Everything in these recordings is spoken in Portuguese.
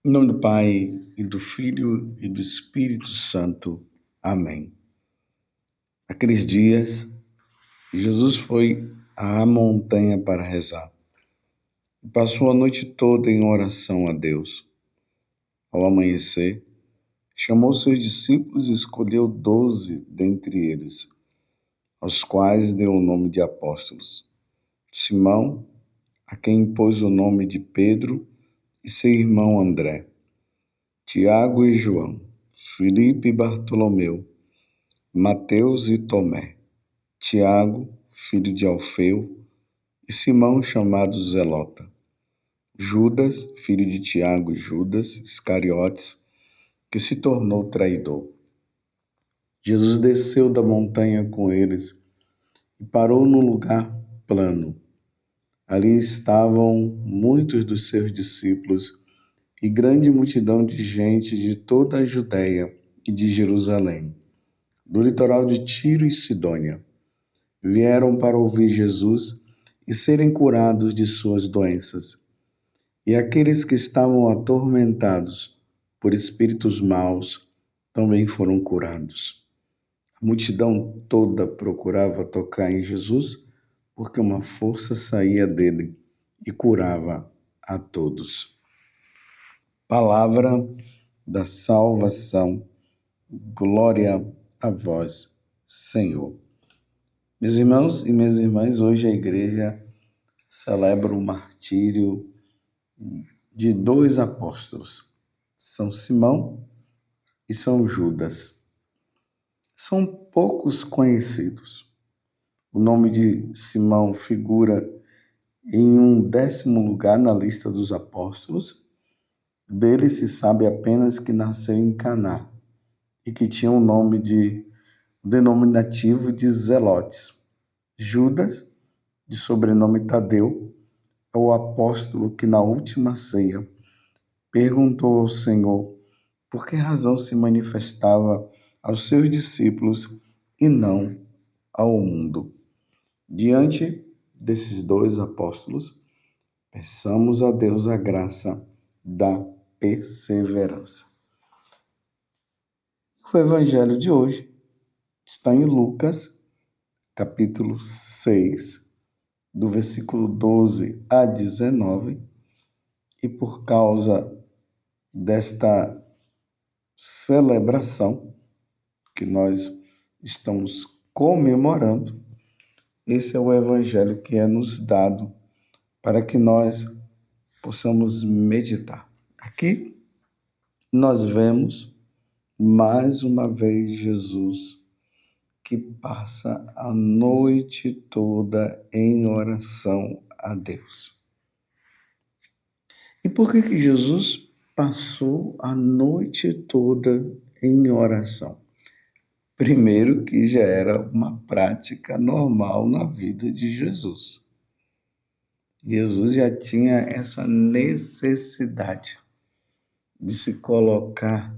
Em nome do Pai, e do Filho, e do Espírito Santo. Amém. Naqueles dias, Jesus foi à montanha para rezar e passou a noite toda em oração a Deus. Ao amanhecer, chamou seus discípulos e escolheu 12 dentre eles, aos quais deu o nome de apóstolos. Simão, a quem impôs o nome de Pedro, e seu irmão André, Tiago e João, Filipe e Bartolomeu, Mateus e Tomé, Tiago, filho de Alfeu, e Simão, chamado Zelota, Judas, filho de Tiago e Judas Iscariotes, que se tornou traidor. Jesus desceu da montanha com eles e parou num lugar plano. Ali estavam muitos dos seus discípulos e grande multidão de gente de toda a Judéia e de Jerusalém, do litoral de Tiro e Sidônia. Vieram para ouvir Jesus e serem curados de suas doenças. E aqueles que estavam atormentados por espíritos maus também foram curados. A multidão toda procurava tocar em Jesus, porque uma força saía dele e curava a todos. Palavra da salvação. Glória a vós, Senhor. Meus irmãos e minhas irmãs, hoje a igreja celebra o martírio de 2 apóstolos, São Simão e São Judas. São poucos conhecidos. O nome de Simão figura em um 10º lugar na lista dos apóstolos. Dele se sabe apenas que nasceu em Caná e que tinha o nome denominativo de Zelotes. Judas, de sobrenome Tadeu, é o apóstolo que na última ceia perguntou ao Senhor por que razão se manifestava aos seus discípulos e não ao mundo. Diante desses 2 apóstolos, peçamos a Deus a graça da perseverança. O evangelho de hoje está em Lucas, capítulo 6, do versículo 12 a 19, e por causa desta celebração que nós estamos comemorando, esse é o evangelho que é nos dado para que nós possamos meditar. Aqui nós vemos mais uma vez Jesus que passa a noite toda em oração a Deus. E por que Jesus passou a noite toda em oração? Primeiro, que já era uma prática normal na vida de Jesus. Jesus já tinha essa necessidade de se colocar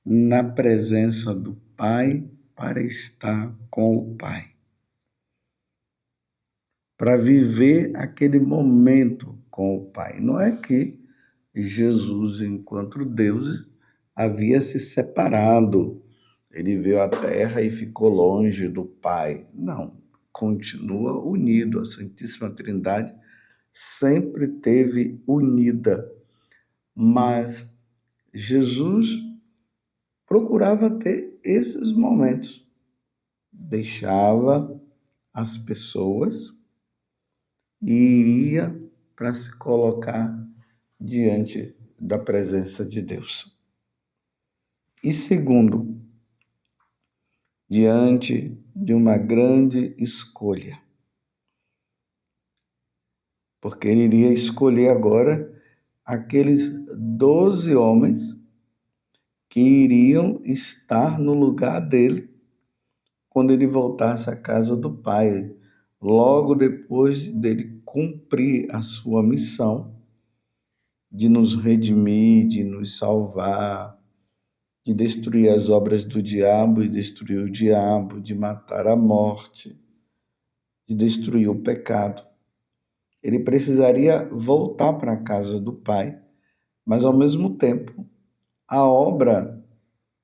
na presença do Pai para estar com o Pai, para viver aquele momento com o Pai. Não é que Jesus, enquanto Deus, havia se separado, ele veio à Terra e ficou longe do Pai. Não, continua unido. A Santíssima Trindade sempre esteve unida, mas Jesus procurava ter esses momentos. Deixava as pessoas e ia para se colocar diante da presença de Deus. E segundo, diante de uma grande escolha. Porque ele iria escolher agora aqueles 12 homens que iriam estar no lugar dele quando ele voltasse à casa do Pai, logo depois dele cumprir a sua missão de nos redimir, de nos salvar, de destruir as obras do diabo e destruir o diabo, de matar a morte, de destruir o pecado. Ele precisaria voltar para a casa do Pai mas ao mesmo tempo a obra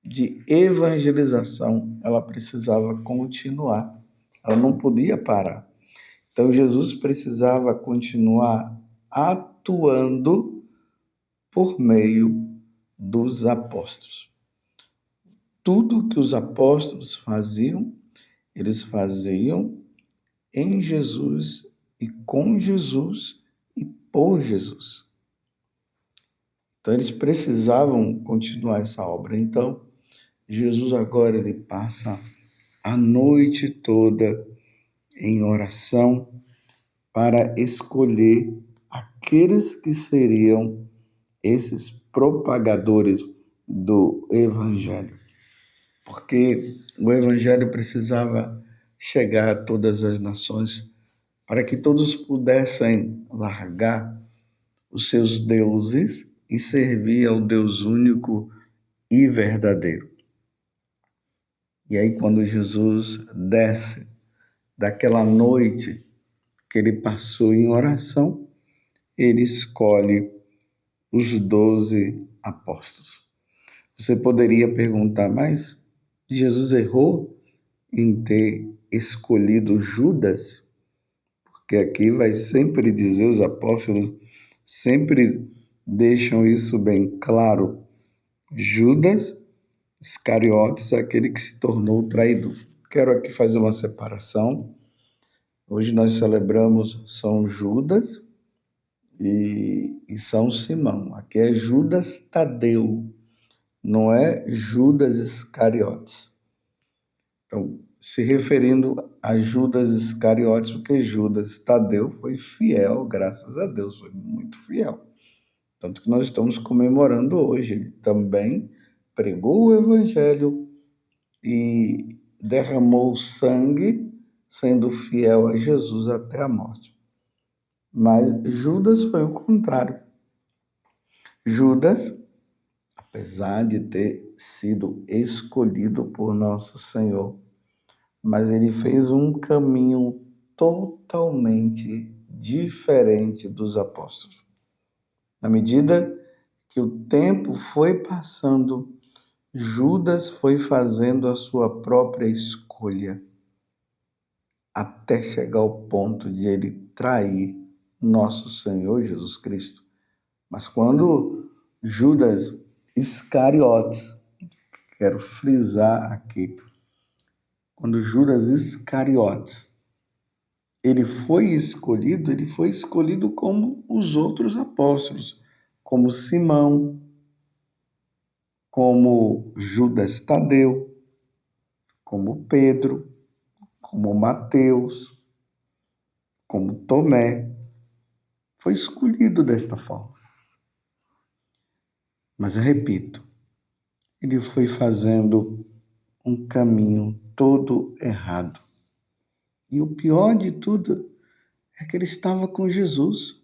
de evangelização, ela precisava continuar. Ela não podia parar. Então Jesus precisava continuar atuando por meio dos apóstolos. Tudo que os apóstolos faziam, eles faziam em Jesus e com Jesus e por Jesus. Então eles precisavam continuar essa obra. Então Jesus agora ele passa a noite toda em oração para escolher aqueles que seriam esses propagadores do Evangelho. Porque o Evangelho precisava chegar a todas as nações para que todos pudessem largar os seus deuses e servir ao Deus único e verdadeiro. E aí, quando Jesus desce daquela noite que ele passou em oração, ele escolhe os 12 apóstolos. Você poderia perguntar, mas Jesus errou em ter escolhido Judas? Porque aqui vai sempre dizer, os apóstolos sempre deixam isso bem claro. Judas Iscariotes, aquele que se tornou o traidor. Quero aqui fazer uma separação. Hoje nós celebramos São Judas e São Simão. Aqui é Judas Tadeu, não é Judas Iscariotes. Então, se referindo a Judas Iscariotes, porque Judas Tadeu foi fiel, graças a Deus, foi muito fiel. Tanto que nós estamos comemorando hoje. Ele também pregou o Evangelho e derramou sangue, sendo fiel a Jesus até a morte. Mas Judas foi o contrário. Judas, apesar de ter sido escolhido por nosso Senhor, mas ele fez um caminho totalmente diferente dos apóstolos. Na medida que o tempo foi passando, Judas foi fazendo a sua própria escolha, até chegar ao ponto de ele trair nosso Senhor Jesus Cristo. Mas quando Judas Iscariotes, quero frisar aqui, quando Judas Iscariotes, ele foi escolhido como os outros apóstolos, como Simão, como Judas Tadeu, como Pedro, como Mateus, como Tomé. Foi escolhido desta forma. Mas eu repito, ele foi fazendo um caminho todo errado. E o pior de tudo é que ele estava com Jesus.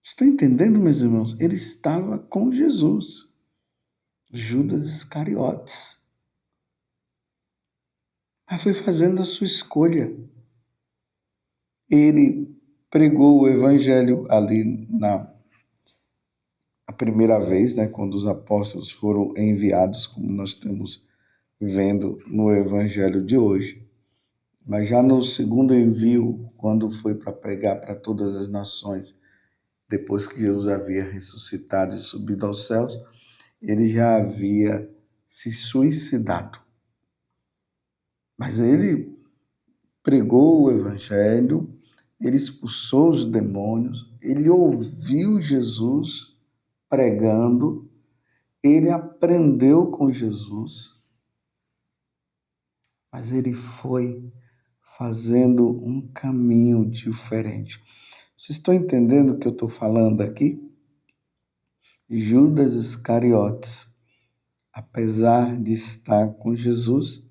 Estão entendendo, meus irmãos? Ele estava com Jesus. Judas Iscariotes. Mas foi fazendo a sua escolha. Ele pregou o evangelho ali a primeira vez, né, quando os apóstolos foram enviados, como nós estamos vendo no evangelho de hoje. Mas já no segundo envio, quando foi para pregar para todas as nações, depois que Jesus havia ressuscitado e subido aos céus, ele já havia se suicidado. Mas ele pregou o evangelho, ele expulsou os demônios, ele ouviu Jesus pregando, ele aprendeu com Jesus, mas ele foi fazendo um caminho diferente. Vocês estão entendendo o que eu estou falando aqui? Judas Iscariotes, apesar de estar com Jesus,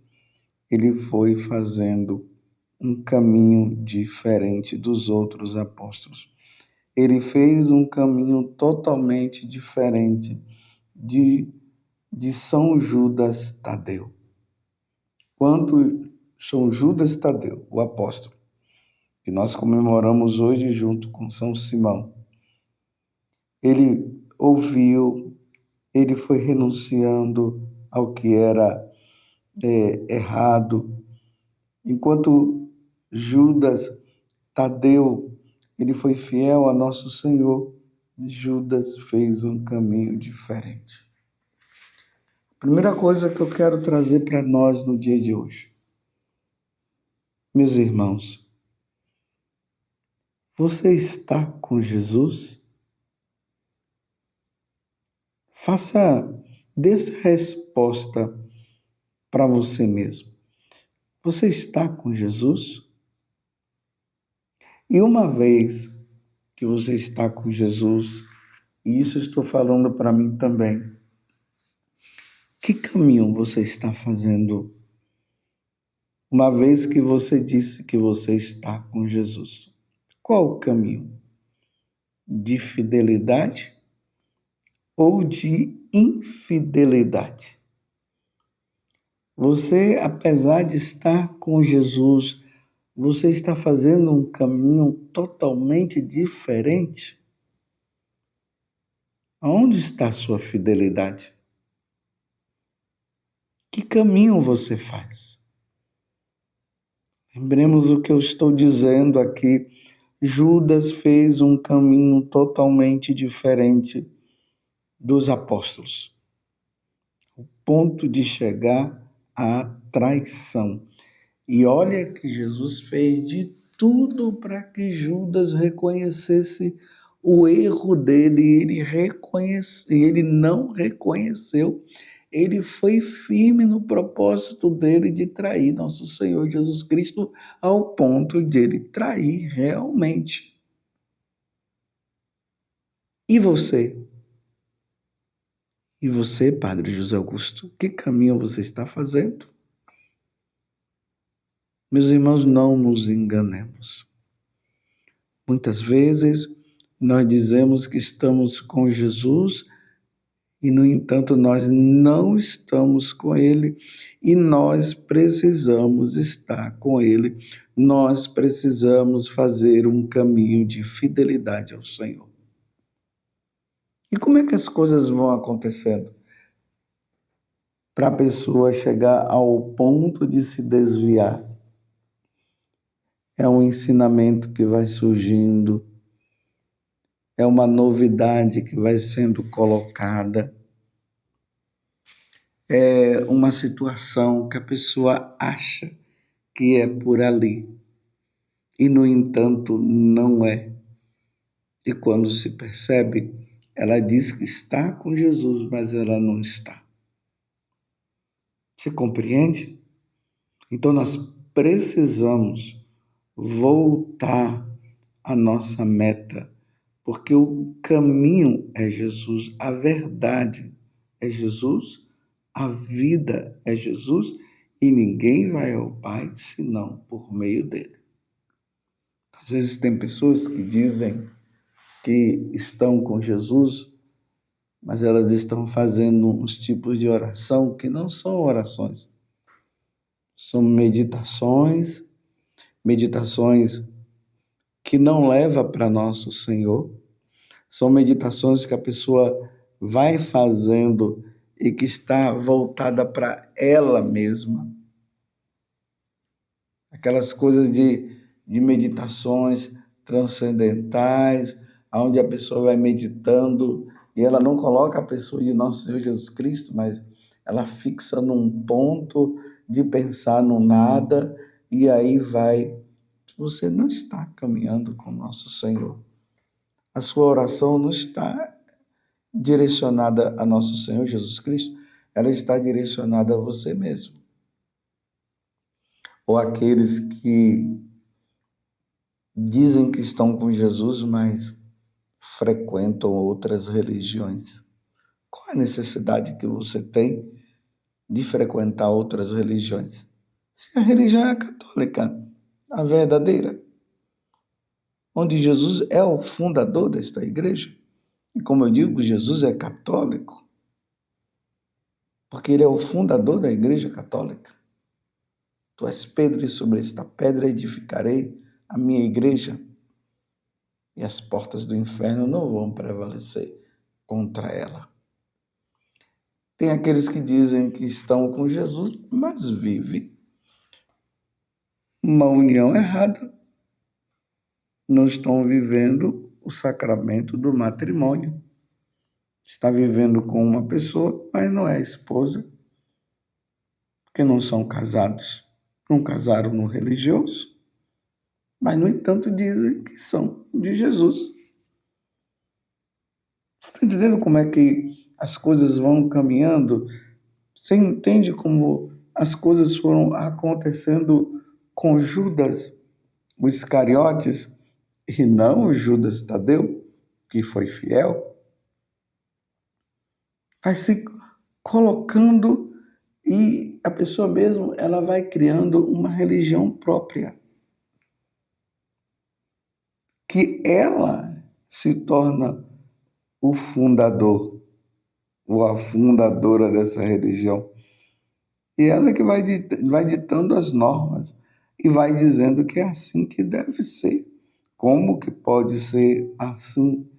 ele foi fazendo um caminho diferente dos outros apóstolos. Ele fez um caminho totalmente diferente de São Judas Tadeu. Quando São Judas Tadeu, o apóstolo, que nós comemoramos hoje junto com São Simão, ele ouviu, ele foi renunciando ao que era errado, enquanto Judas Tadeu, ele foi fiel a nosso Senhor. Judas fez um caminho diferente. Primeira coisa que eu quero trazer para nós no dia de hoje. Meus irmãos, você está com Jesus? Dê essa resposta para você mesmo. Você está com Jesus? E uma vez que você está com Jesus, e isso eu estou falando para mim também, que caminho você está fazendo? Uma vez que você disse que você está com Jesus, qual o caminho? De fidelidade ou de infidelidade? Você, apesar de estar com Jesus, você está fazendo um caminho totalmente diferente? Aonde está a sua fidelidade? Que caminho você faz? Lembremos o que eu estou dizendo aqui. Judas fez um caminho totalmente diferente dos apóstolos, o ponto de chegar à traição. E olha que Jesus fez de tudo para que Judas reconhecesse o erro dele. Ele não reconheceu. Ele foi firme no propósito dele de trair nosso Senhor Jesus Cristo ao ponto de ele trair realmente. E você? E você, Padre José Augusto, que caminho você está fazendo? Meus irmãos, não nos enganemos. Muitas vezes nós dizemos que estamos com Jesus e, no entanto, nós não estamos com Ele e nós precisamos estar com Ele. Nós precisamos fazer um caminho de fidelidade ao Senhor. E como é que as coisas vão acontecendo? Para a pessoa chegar ao ponto de se desviar. É um ensinamento que vai surgindo, é uma novidade que vai sendo colocada, é uma situação que a pessoa acha que é por ali e, no entanto, não é. E quando se percebe, ela diz que está com Jesus, mas ela não está. Você compreende? Então nós precisamos voltar à nossa meta, porque o caminho é Jesus, a verdade é Jesus, a vida é Jesus e ninguém vai ao Pai senão por meio dele. Às vezes tem pessoas que dizem que estão com Jesus, mas elas estão fazendo uns tipos de oração que não são orações. São meditações que não levam para nosso Senhor. São meditações que a pessoa vai fazendo e que está voltada para ela mesma. Aquelas coisas de meditações transcendentais, onde a pessoa vai meditando e ela não coloca a pessoa de nosso Senhor Jesus Cristo, mas ela fixa num ponto de pensar no nada e aí vai. Você não está caminhando com nosso Senhor. A sua oração não está direcionada a nosso Senhor Jesus Cristo, ela está direcionada a você mesmo. Ou aqueles que dizem que estão com Jesus, mas frequentam outras religiões. Qual a necessidade que você tem de frequentar outras religiões? Se a religião é a católica, a verdadeira, onde Jesus é o fundador desta igreja. E como eu digo, Jesus é católico, porque ele é o fundador da igreja católica. Tu és Pedro, e sobre esta pedra edificarei a minha igreja, e as portas do inferno não vão prevalecer contra ela. Tem aqueles que dizem que estão com Jesus, mas vivem uma união errada. Não estão vivendo o sacramento do matrimônio. Está vivendo com uma pessoa, mas não é esposa, porque não são casados. Não casaram no religioso, mas, no entanto, dizem que são de Jesus. Você está entendendo como é que as coisas vão caminhando? Você entende como as coisas foram acontecendo com Judas, o Iscariotes, e não o Judas Tadeu, que foi fiel? Vai se colocando e a pessoa mesmo ela vai criando uma religião própria, que ela se torna o fundador ou a fundadora dessa religião. E ela que vai ditando as normas e vai dizendo que é assim que deve ser. Como que pode ser assim?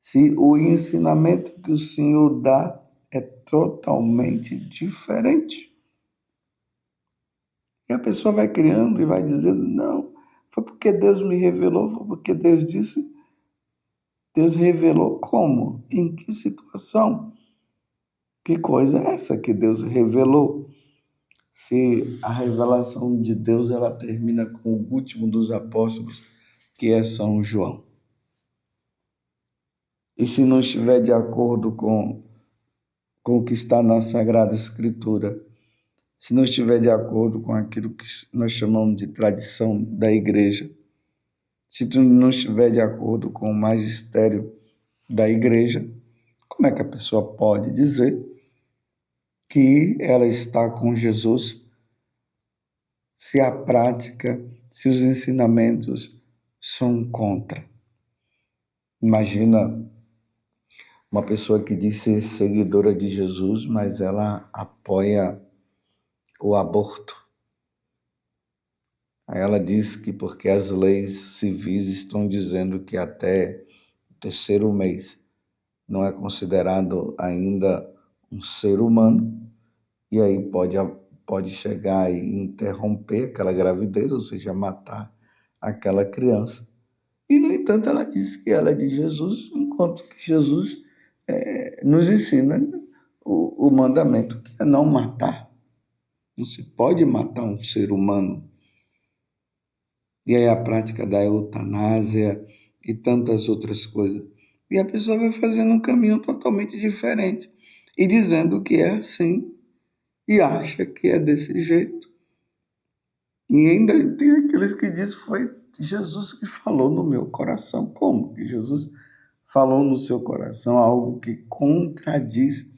Se o ensinamento que o Senhor dá é totalmente diferente. E a pessoa vai criando e vai dizendo, não, foi porque Deus me revelou, foi porque Deus disse. Deus revelou como? Em que situação? Que coisa é essa que Deus revelou? Se a revelação de Deus ela termina com o último dos apóstolos, que é São João. E se não estiver de acordo com o que está na Sagrada Escritura, se não estiver de acordo com aquilo que nós chamamos de tradição da igreja, se tu não estiver de acordo com o magistério da igreja, como é que a pessoa pode dizer que ela está com Jesus se a prática, se os ensinamentos são contra? Imagina uma pessoa que diz ser seguidora de Jesus, mas ela apoia o aborto. Aí ela diz que porque as leis civis estão dizendo que até o terceiro mês não é considerado ainda um ser humano, e aí pode chegar e interromper aquela gravidez, ou seja, matar aquela criança. E, no entanto, ela diz que ela é de Jesus, enquanto que Jesus nos ensina o mandamento, que é não matar. Não se pode matar um ser humano. E aí a prática da eutanásia e tantas outras coisas. E a pessoa vai fazendo um caminho totalmente diferente e dizendo que é assim e acha que é desse jeito. E ainda tem aqueles que dizem que foi Jesus que falou no meu coração. Como que Jesus falou no seu coração algo que contradiz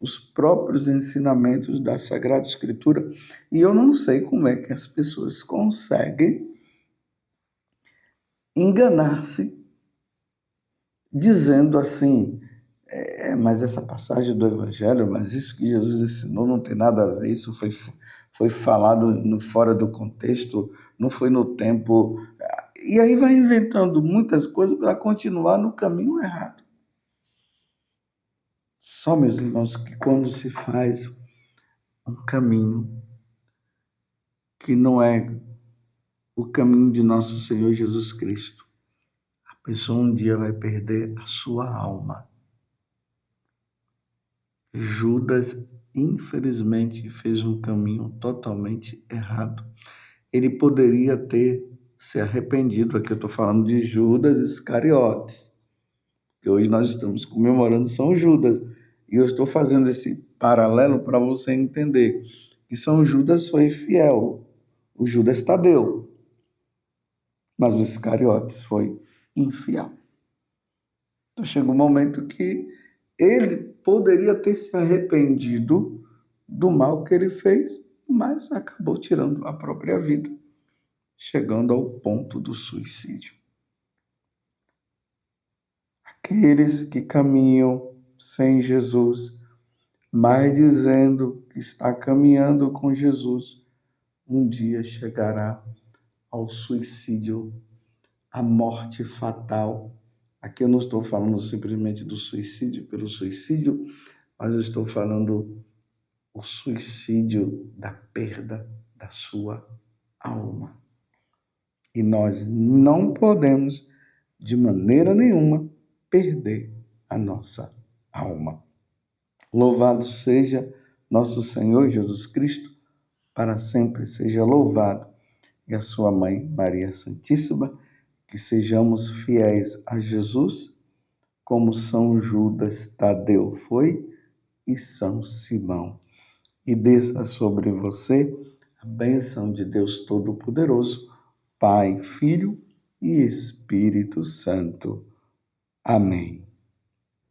os próprios ensinamentos da Sagrada Escritura? E eu não sei como é que as pessoas conseguem enganar-se dizendo assim, mas essa passagem do Evangelho, mas isso que Jesus ensinou não tem nada a ver, isso foi falado fora do contexto, não foi no tempo. E aí vai inventando muitas coisas para continuar no caminho errado. Só, meus irmãos, que quando se faz um caminho que não é o caminho de nosso Senhor Jesus Cristo, a pessoa um dia vai perder a sua alma. Judas, infelizmente, fez um caminho totalmente errado. Ele poderia ter se arrependido. Aqui eu estou falando de Judas Iscariotes, que hoje nós estamos comemorando São Judas. E eu estou fazendo esse paralelo para você entender que São Judas foi fiel, o Judas Tadeu, mas o Iscariotes foi infiel. Então chega um momento que ele poderia ter se arrependido do mal que ele fez, mas acabou tirando a própria vida, chegando ao ponto do suicídio. Aqueles que caminham sem Jesus, mas dizendo que está caminhando com Jesus, um dia chegará ao suicídio, à morte fatal, Aqui eu não estou falando simplesmente do suicídio pelo suicídio, mas eu estou falando o suicídio da perda da sua alma. E nós não podemos, de maneira nenhuma, perder a nossa alma. Louvado seja nosso Senhor Jesus Cristo, para sempre seja louvado, e a sua mãe, Maria Santíssima, que sejamos fiéis a Jesus, como São Judas Tadeu foi e São Simão. E desça sobre você a bênção de Deus Todo-Poderoso, Pai, Filho e Espírito Santo. Amém.